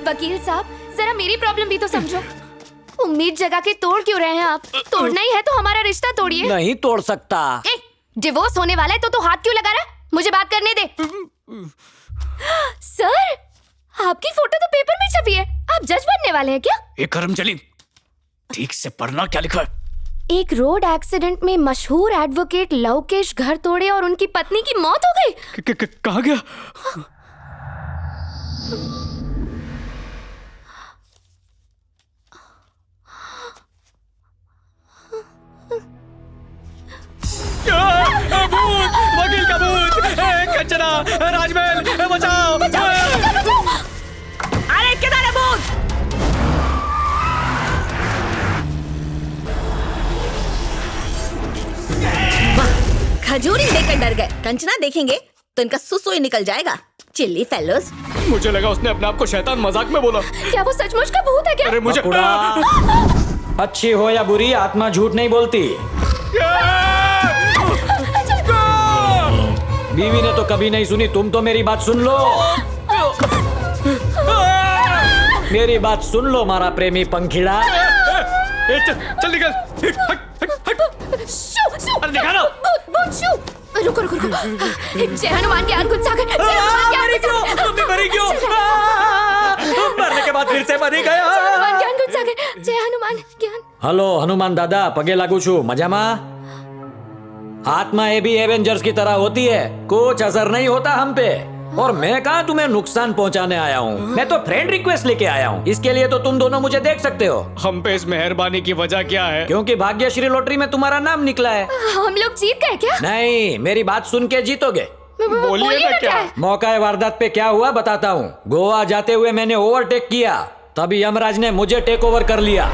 वकील साहब, जरा मेरी प्रॉब्लम भी तो समझो। उम्मीद जगा के तोड़ क्यों रहे हैं आप? तोड़ना ही है तो हमारा रिश्ता तोड़िए। नहीं तोड़ सकता। डिवोर्स होने वाला है तो हाथ क्यों लगा रहा है? मुझे बात करने दे। सर, आपकी फोटो तो पेपर में छपी है। आप जज बनने वाले हैं क्या? एक कर्मचारी, ठीक से पढ़ना क्या लिखा है? एक रोड एक्सीडेंट में मशहूर एडवोकेट लवकेश घर तोड़े और उनकी पत्नी की मौत हो गई। कहाँ गया? भूत! वकील का भूत! कंचना, राजमहल, बचाओ! अरे किधर है भूत? खजूरी देखकर डर गए। कंचना देखेंगे तो इनका सुसु ही निकल जाएगा। Chilli fellows. मुझे लगा उसने अपने आप को शैतान मजाक में बोला। क्या वो सचमुच का भूत है क्या? अरे मुझे अच्छी हो या बुरी, आत्मा झूठ नहीं बोलती। बीवी ने तो कभी नहीं सुनी, तुम तो मेरी बात सुन लो। मेरी बात सुन लो मारा प्रेमी पंखीड़ा। चल निकल। अरे निकालो। रुको रुको रुको। जय हनुमान ज्ञान कुछ सागर। मरी क्यों? मरने के बाद फिर से मरी गया। हनुमान ज्ञान कुछ सागर। जय हनुमान ज्ञान। हेलो हनुमान दादा, पगे लागू छू। मजामा? आत्मा भी एवेंजर्स की तरह होती है, कुछ असर नहीं होता हम पे। और मैं कहाँ तुम्हें नुकसान पहुँचाने आया हूँ? मैं तो फ्रेंड रिक्वेस्ट लेके आया हूँ। इसके लिए तो तुम दोनों मुझे देख सकते हो। हम पे इस मेहरबानी की वजह क्या है? क्योंकि भाग्यश्री लॉटरी में तुम्हारा नाम निकला है। हम लोग जीत गए क्या? नहीं, मेरी बात सुन के जीतोगे। बोलिए ना क्या? मौका वारदात पे क्या हुआ बताता हूँ। गोवा जाते हुए मैंने ओवरटेक किया, तभी यमराज ने मुझे टेक ओवर कर लिया।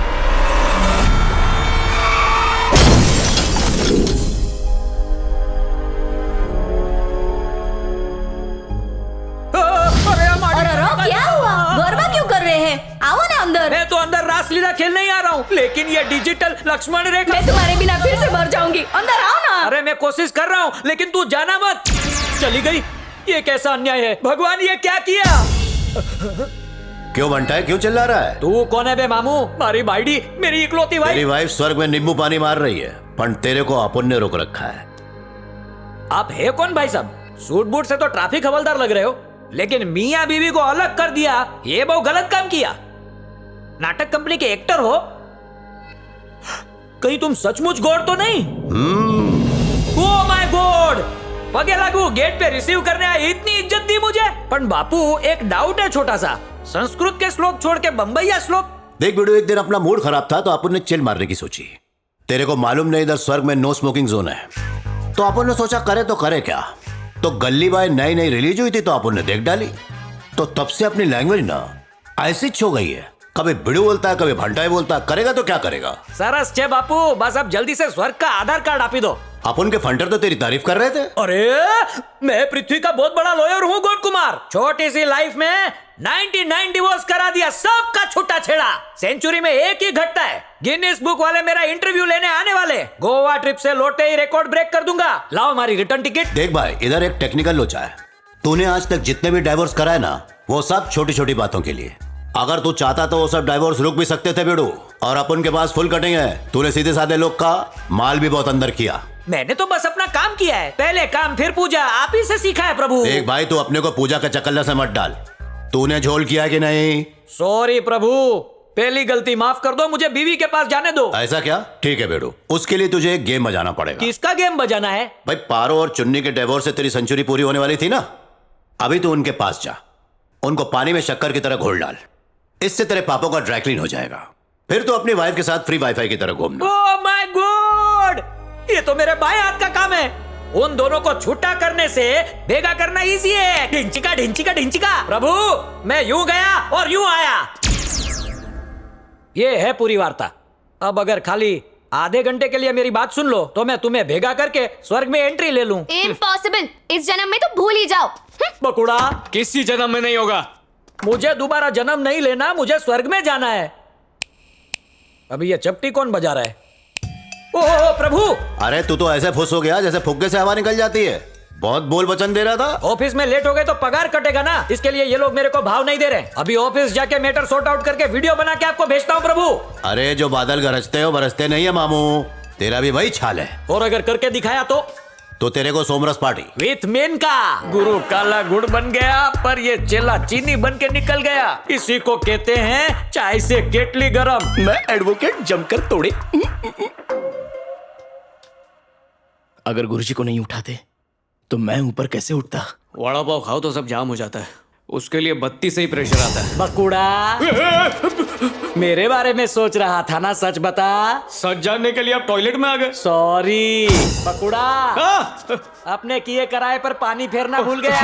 क्या हुआ? गरबा क्यों कर रहे हैं? आओ ना अंदर। मैं तो अंदर रासलीला खेलने ही आ रहा हूँ, लेकिन ये डिजिटल लक्ष्मण रेखा। मैं तुम्हारे बिना फिर से मर जाऊंगी। अंदर आओ ना। अरे मैं कोशिश कर रहा हूँ, लेकिन तू जाना मत। चली गई। ये कैसा अन्याय है भगवान, ये क्या किया? क्यों बंटा है? क्यों चिल्ला रहा है? तू कौन है बे मामू? मारी भाईडी, मेरी इकलौती तेरी वाइफ। वाइफ स्वर्ग में नींबू पानी मार रही है, पर तेरे को अपन ने रोक रखा है। आप है कौन भाई साहब? सूट बूट से तो ट्रैफिक हवलदार लग रहे हो, लेकिन मियाँ बीवी को अलग कर दिया, ये बहुत गलत काम किया। नाटक कंपनी के एक्टर हो, कहीं तुम सचमुच गॉड तो नहीं? Oh my God! पगे लागू, गेट पे रिसीव करने आए, इतनी इज्जत दी मुझे। पर बापू एक डाउट है छोटा सा, संस्कृत के श्लोक छोड़ के बम्बईया श्लोक। देख बेटू, एक दिन अपना मूड खराब था तो अपन ने चिल मारने की सोची। तेरे को मालूम नहीं इधर स्वर्ग में नो स्मोकिंग जोन है, तो अपन ने सोचा करे तो करे क्या। तो गल्ली बाय नई नई रिलीज हुई थी तो अपन ने देख डाली, तो तब से अपनी लैंग्वेज ना ऐसी छो गई है। कभी भिड़ू बोलता है, कभी भंटाई बोलता है। करेगा तो क्या करेगा? सरस छे बापू, बस अब जल्दी से स्वर्ग का आधार कार्ड आपी दो। अपन के फंटर तो तेरी तारीफ कर रहे थे। अरे मैं पृथ्वी का बहुत बड़ा लॉयर हूँ गौड कुमार। छोटी सी लाइफ में 99 डिवोर्स करा दिया, सबका छुट्टा छेड़ा। सेंचुरी में एक ही घटता है। गिनीज बुक वाले मेरा इंटरव्यू लेने आने वाले। गोवा ट्रिप से लौटे ही रिकॉर्ड ब्रेक कर दूंगा। लाओ हमारी रिटर्न टिकट। देख भाई, इधर एक टेक्निकल लोचा है। तूने आज तक जितने भी डाइवोर्स कराए ना, वो सब छोटी छोटी बातों के लिए। अगर तू चाहता तो वो सब डाइवोर्स रुक भी सकते थे बेड़ू। और अपन के पास फुल कटिंग है। तूने सीधे साधे लोग का माल भी बहुत अंदर किया। मैंने तो बस अपना काम किया है, पहले काम फिर पूजा, आप ही से सीखा है प्रभु। देख भाई, तू अपने को पूजा का चकल्ला से मत डाल। तूने झोल किया कि नहीं? सॉरी प्रभु, पहली गलती माफ कर दो, मुझे बीवी के पास जाने दो। ऐसा क्या? ठीक है बेड़ू, उसके लिए तुझे एक गेम बजाना पड़ेगा। किसका गेम बजाना है? भाई पारो और चुन्नी के डिवोर्स से तेरी सेंचुरी पूरी होने वाली थी ना, अभी तू उनके पास जा, उनको पानी में शक्कर की तरह घोल डाल। इससे तेरे पापों का ड्राई क्लीन हो जाएगा। फिर तो अपनी वाइफ के साथ फ्री वाईफाई की तरह घूमना। ओह माय गॉड, ये तो मेरे बाएं हाथ का काम है। उन दोनों को छुट्टा करने से भेगा करना इजी है। ढिंचिका ढिंचिका ढिंचिका। प्रभु मैं यूं गया और यूं आया। ये है पूरी वार्ता। अब अगर खाली आधे घंटे के लिए मेरी बात सुन लो तो मैं तुम्हें भेगा करके स्वर्ग में एंट्री ले लूं। इम्पॉसिबल, इस जन्म में तो भूल ही जाओ। बकुड़ा, किसी जन्म में नहीं होगा। मुझे दोबारा जन्म नहीं लेना, मुझे स्वर्ग में जाना है। अभी ये चपटी कौन बजा रहा है? ओ प्रभु, अरे तू तो ऐसे फुस हो गया जैसे फुग्गे से हवा निकल जाती है। बहुत बोल वचन दे रहा था। ऑफिस में लेट हो गए तो पगार कटेगा ना, इसके लिए ये लोग मेरे को भाव नहीं दे रहे। अभी ऑफिस जाके मैटर सॉर्ट आउट करके वीडियो बना के आपको भेजता हूँ प्रभु। अरे जो बादल गरजते हो बरसते नहीं है मामू, तेरा भी वही छाल है। और अगर करके दिखाया तो तेरे को सोमरस पार्टी विथ मेन का गुरु काला गुड़ बन गया, पर ये चेला चीनी बन के निकल गया। इसी को कहते हैं चाय से केटली गरम। मैं एडवोकेट जमकर तोड़े। अगर गुरुजी को नहीं उठाते तो मैं ऊपर कैसे उठता? वड़ा पाव खाओ तो सब जाम हो जाता है, उसके लिए 32 से ही प्रेशर आता है। बकुड़ा, मेरे बारे में सोच रहा था ना, सच बता। सच जानने के लिए आप टॉयलेट में आ गए। सॉरी बकुड़ा, अपने किए कराए पर पानी फेरना भूल गया।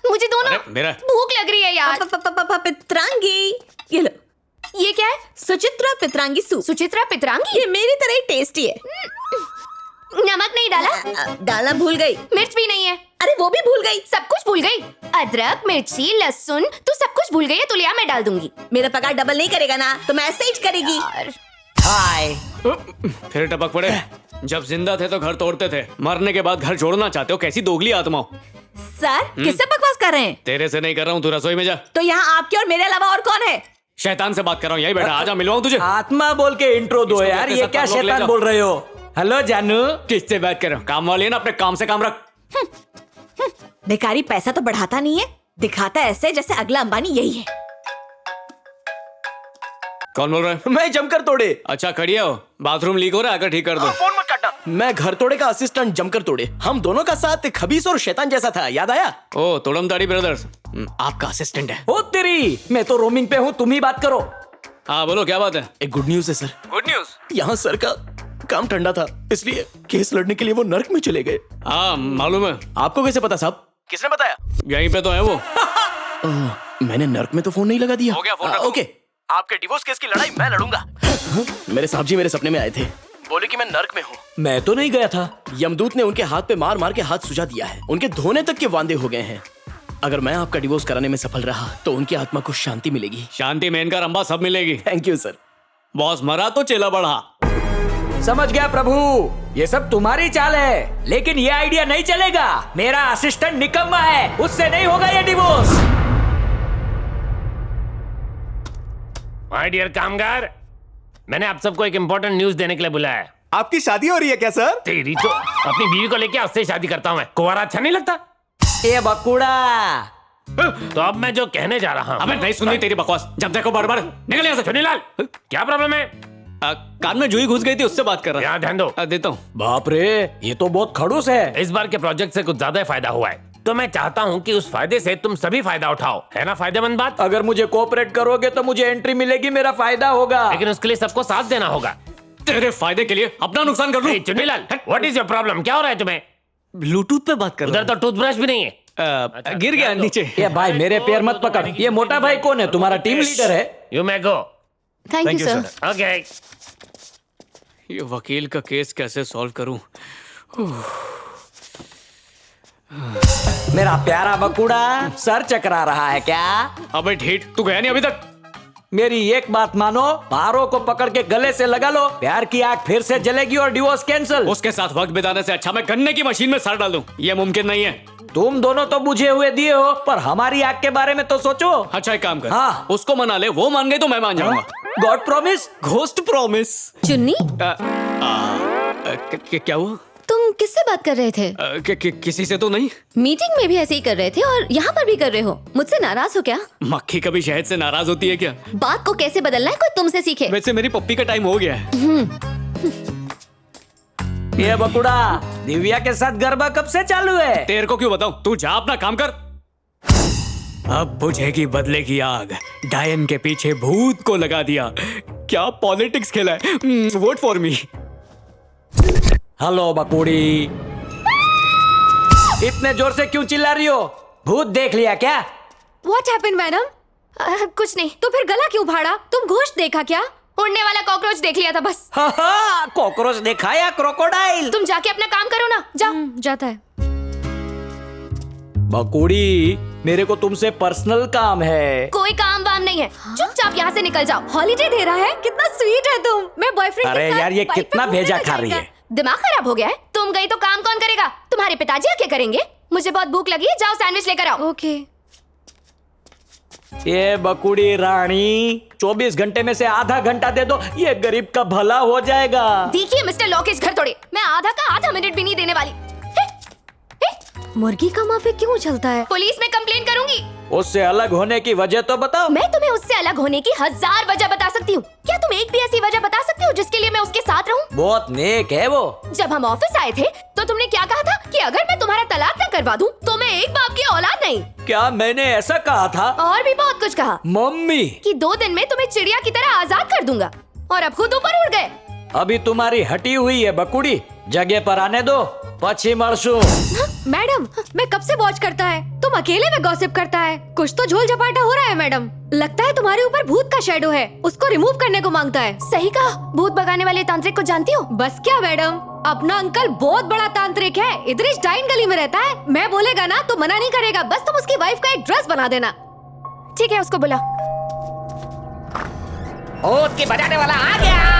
मुझे दो ना, मेरा भूख लग रही है यार। पित्रांगी, ये लो। ये क्या है? सुचित्रा पित्रांगी सूप। सुचित्रा पित्रांगी? ये मेरी तरह ही टेस्टी है। नमक नहीं डाला? डालना भूल गई। मिर्च भी नहीं है? अरे वो भी भूल गई। सब कुछ भूल गई? अदरक, मिर्ची, लहसुन, तू सब कुछ भूल गई है। तो लिया, मैं डाल दूंगी। मेरा पगार डबल नहीं करेगा ना, तो मैं ऐसे ही करेगी। हाय, फिर टपक पड़े। जब जिंदा थे तो घर तोड़ते थे, मरने के बाद घर छोड़ना चाहते हो? कैसी दोगली आत्मा हो। सर किससे बकवास कर रहे हैं? तेरे से नहीं कर रहा हूँ, तू रसोई में जा। तो यहाँ आपके और मेरे अलावा और कौन है? शैतान से बात कर रहा हूँ, यही बैठा। आजा मिलवाऊं तुझे। आत्मा बोल के इंट्रो दो इसको यार। अपने ये साथ क्या आप लोग ले शैतान जाओ। बोल रहे हो? हेलो जानू, किससे बात कर रहा हूँ? काम वाली है ना, अपने काम से काम रख। भिखारी पैसा तो बढ़ाता नहीं है, दिखाता ऐसे जैसे अगला अंबानी यही है। कौन बोल रहा है? मैं जमकर तोड़े। अच्छा खड़ी हो, बाथरूम लीक हो रहा है, आकर ठीक कर दो। फोन मत काटना। मैं घर तोड़े का असिस्टेंट जमकर तोड़े। हम दोनों का साथ खबीस और शैतान जैसा था, याद आया? ओ तोड़म दाढ़ी ब्रदर्स, आपका असिस्टेंट है। ओ तेरी, मैं तो रोमिंग पे हूँ, तुम ही बात करो। हाँ बोलो, क्या बात है? एक गुड न्यूज है सर। Good news? यहाँ सर का काम ठंडा था, इसलिए केस लड़ने के लिए वो नर्क में चले गए। हाँ मालूम है। आपको कैसे पता साहब? किसने बताया? यहीं पे तो है वो। मैंने नर्क में तो फोन नहीं लगा दिया। हो गया, फोन रखो। ओके, आपके डिवोर्स केस की लड़ाई मैं लड़ूंगा। मेरे साहब जी मेरे सपने में आए थे, बोले कि मैं नर्क में हूँ। मैं तो नहीं गया था। यमदूत ने उनके हाथ पे मार मार के हाथ सुझा दिया है, उनके धोने तक के वांदे हो गए हैं। अगर मैं आपका डिवोर्स कराने में सफल रहा तो उनकी आत्मा को शांति मिलेगी। शांति, मेनका, रंबा सब मिलेगी। Thank you sir. बॉस मरा तो चेला बढ़ा। समझ गया प्रभु, ये सब तुम्हारी चाल है, लेकिन ये आइडिया नहीं चलेगा। मेरा असिस्टेंट निकम्मा है, उससे नहीं होगा ये डिवोर्स। माय डियर कामगार, मैंने आप सबको एक इम्पोर्टेंट न्यूज देने के लिए बुलाया है। आपकी शादी हो रही है क्या सर? तेरी तो अपनी बीवी को लेके उससे शादी करता हूँ मैं। कुंवारा अच्छा नहीं लगता? ये बकुड़ा, तो अब मैं जो कहने जा रहा हूँ। अबे नहीं सुननी तेरी बकवास, जब देखो बड़बड़। निकल यहाँ से। चुनीलाल, क्या प्रॉब्लम है? कान में जुई घुस गई थी, उससे बात कर रहा। यहाँ ध्यान दो। देता हूँ। बाप रे, ये तो बहुत खड़ूस है। इस बार के प्रोजेक्ट से कुछ ज्यादा फायदा हुआ है, तो मैं चाहता हूँ कि उस फायदे से तुम सभी फायदा उठाओ। है ना फायदेमंद बात? अगर मुझे कोऑपरेट करोगे तो मुझे एंट्री मिलेगी, मेरा फायदा होगा। लेकिन उसके लिए सबको साथ देना होगा। तेरे फायदे के लिए अपना नुकसान कर लूं? Chunilal, what is your problem? क्या हो रहा है तुम्हें? ब्लूटूथ पे बात कर उधर तो टूथब्रश भी नहीं है। गिर गया नीचे। ये भाई मेरे पैर मत पकड़। ये मोटा भाई कौन है? तुम्हारा टीम लीडर है? You may go. Thank you sir. Okay. ये वकील का केस कैसे सॉल्व करूं? मेरा प्यारा बकुड़ा, सर चकरा रहा है क्या? अबे ढीठ, तू गया नहीं अभी तक? मेरी एक बात मानो, पारो को पकड़ के गले से लगा लो, प्यार की आग फिर से जलेगी और डिवोर्स कैंसिल। उसके साथ वक्त बिताने से अच्छा मैं गन्ने की मशीन में सर डाल दूं। ये मुमकिन नहीं है। तुम दोनों तो बुझे हुए दिए हो, पर हमारी आग के बारे में तो सोचो। अच्छा एक काम कर, हाँ। उसको मना ले, वो मान गई तो मैं मान जाऊंगा। God promise. Ghost promise. चुन्नी, क्या हुआ? तुम किससे बात कर रहे थे? किसी से तो नहीं? मीटिंग में भी ऐसे ही कर रहे थे और यहाँ पर भी कर रहे हो। मुझसे नाराज हो क्या? मक्खी कभी शहद से नाराज होती है क्या? बात को कैसे बदलना है कोई तुमसे सीखे। वैसे मेरी पप्पी का टाइम हो गया है। ये बकुड़ा, दिव्या के साथ गरबा कब से चालू है? तेरे को क्यों बताऊं? तू जा अपना काम कर। अब बुझेगी बदले की आग। डायन के पीछे भूत को लगा दिया। क्या पॉलिटिक्स खेला है। Vote for me. हेलो बकुड़ी, इतने जोर से क्यों चिल्ला रही हो? भूत देख लिया क्या? What happened, madam? कुछ नहीं। तो फिर गला क्यों फाड़ा? तुम घोस्ट देखा क्या? उड़ने वाला कॉकरोच देख लिया था बस। कॉकरोच देखा या क्रोकोडाइल? तुम जाके अपना काम करो ना। जा। जाता है। बकुड़ी, मेरे को तुमसे पर्सनल काम है। कोई काम वाम नहीं है, चुपचाप यहाँ से निकल जाओ। हॉलीडे दे रहा है, कितना स्वीट है तुम। मैं बॉयफ्रेंड अरे यार, ये कितना भेजा खा रही है। दिमाग खराब हो गया है? तुम गई तो काम कौन करेगा? तुम्हारे पिताजी आके करेंगे। मुझे बहुत भूख लगी है, जाओ सैंडविच लेकर आओ। ओके। ये बकुड़ी रानी, 24 घंटे में से आधा घंटा दे दो, ये गरीब का भला हो जाएगा। देखिए मिस्टर लोकेश घर तोड़े, मैं आधा का आधा मिनट भी नहीं देने वाली। मुर्गी का माफिया क्यों चलता है? पुलिस में कंप्लेन करूंगी। उससे अलग होने की वजह तो बताओ। मैं तुम्हें उससे अलग होने की 1000 वजह बता सकती हूँ। क्या तुम एक भी ऐसी वजह बता सकती हो जिसके लिए मैं उसके साथ रहूं? बहुत नेक है वो। जब हम ऑफिस आए थे तो तुमने क्या कहा था कि अगर मैं तुम्हारा तलाक न करवा दूं तो मैं एक बाप की औलाद नहीं। क्या मैंने ऐसा कहा था? और भी बहुत कुछ कहा मम्मी कि 2 दिन में तुम्हें चिड़िया की तरह आजाद कर दूंगा, और अब खुद ऊपर उड़ गए। अभी तुम्हारी हटी हुई है बकुड़ी, जगह पर आने दो, पछी मरसू। मैडम, मैं कब से वॉच करता है, तुम अकेले में गॉसिप करता है। कुछ तो झोल झपाटा हो रहा है मैडम। लगता है तुम्हारे ऊपर भूत का शैडो है, उसको रिमूव करने को मांगता है। सही कहा, भूत भगाने वाले तांत्रिक को जानती हो? बस क्या मैडम, अपना अंकल बहुत बड़ा तांत्रिक है, इधर डाइन गली में रहता है। मैं बोलेगा ना तो मना नहीं करेगा, बस तुम उसकी वाइफ का एक ड्रेस बना देना। ठीक है, उसको बुला। भूत की बजाने वाला आ गया।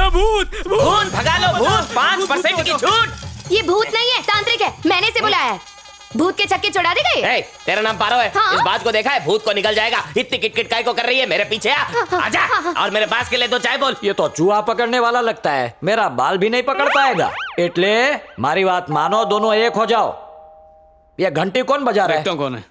भूत भूत भगा लो, भूत 5% की छूट। ये भूत नहीं है, तांत्रिक है, मैंने इसे बुलाया है। भूत के चक्के छुड़ा दी गई। ए, तेरा नाम पारो है। हाँ? इस बात को देखा है, भूत को निकल जाएगा। इतनी किटकिट काय को कर रही है? मेरे पीछे आ, आजा और मेरे पास के लिए 2 चाय बोल। ये तो चूहा पकड़ने वाला लगता है, मेरा बाल भी नहीं पकड़ पाएगा। એટલે મારી વાત માનો, दोनों एक हो जाओ। ये घंटी कौन बजा रहा है? देखता हूँ कौन है।